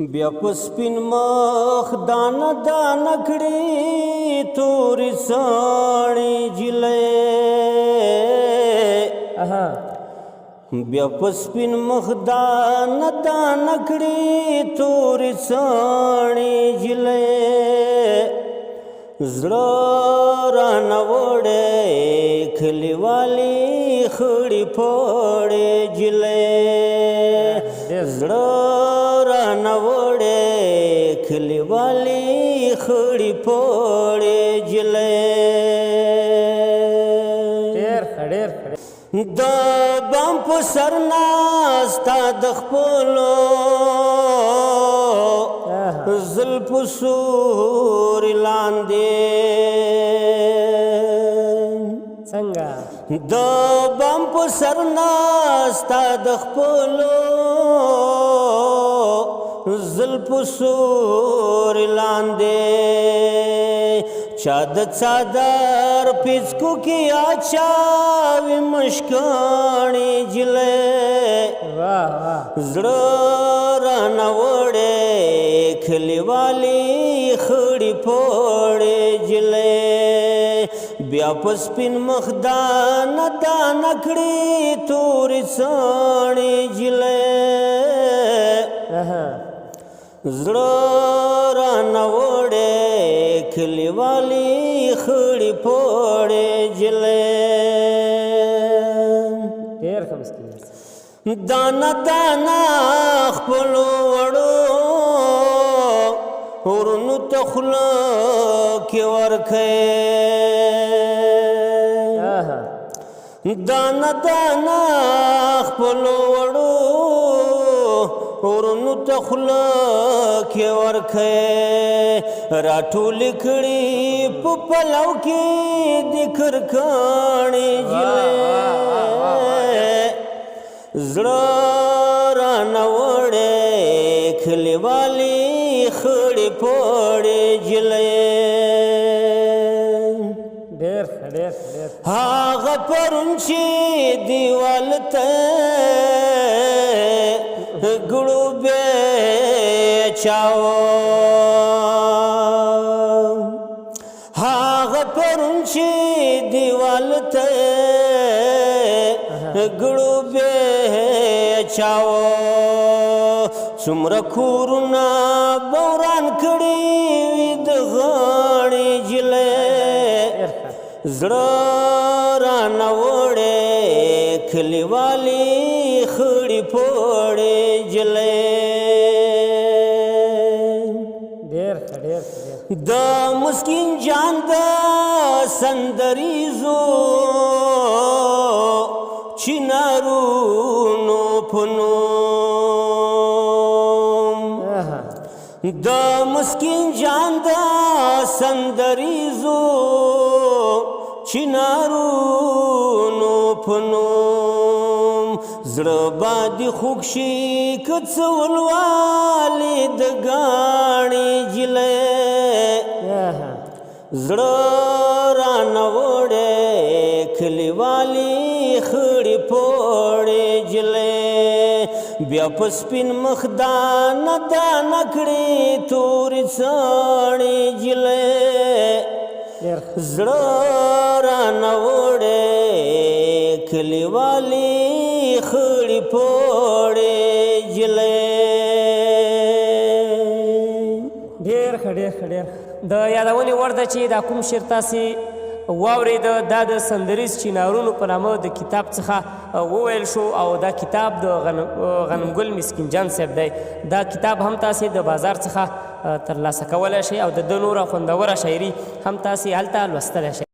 بیا په سپین مخ دانه دانه کړي تورې څاڼې جلۍ بیا په سپین مخ دانه دانه کړي تورې څاڼې جلۍ زړه رانه وړی کلیوالي خړې پړې جلۍ زړه رانه وړی کلیوالي خړې پړې جلۍ د بام په سر ناسته د خپلو زلفو سوري لاندې څنګه د بام په سر ناسته د خپلو زلفو سوري لاندې چا د څادر پیڅکو کې اچاوي مشکاڼې جلۍ زړه رانه وړی کلیوالي خړې پړې جلۍ بیا په سپین مخ دانه دانه کړي تورې څاڼې جلۍ زړه رانه وړی کلیوالي خړې پړې جلۍ ډېر ښه مسکین دانه دانه خپلو وړو ورونو ته خوله کې ورکوي دانه دانه خپلو وړو ورونو ته خوله کې ورکوي راټولې کړي په پلو کې د کرکاڼې جلۍ زړه رانه وړی کلیوالي خړې پړې جلۍ ډېر هغه پرون چې دیوال ته ګړو بېچاوه هغه پرون چې دیوال ته ګړو بېچاوه څومره کورونه بوران کړي وي د غاړې جلۍ زړه رانه وړی کلیوالي خړې پړې جلۍ د مسکین جان د سندریزو چنارونو په نوم د مسکین جان د سندریزو چنارونو په نوم زړه باندې خوږ شي که څه ولوالې د ګاڼې جلۍ زړه رانه وړی کلیوالي خړې پړې جلۍ بیا په سپین مخ دانه دانه کړي تورې څاڼې جلۍ زړه رانه وړی کلیوالي خړې پړې جلۍ ډېر ښه د یادونې وړ ده چې دا کوم شعر تاسې واورېد دا د سندریز چنارونو په نامه د کتاب څخه وویل شو او دا کتاب د غنمګل مسکین جان صاحب دی دا کتاب هم تاسې د بازار څخه ترلاسه کولی شئ او د ده نوره خوندوره شاعري هم تاسې هلته لوستلی شئ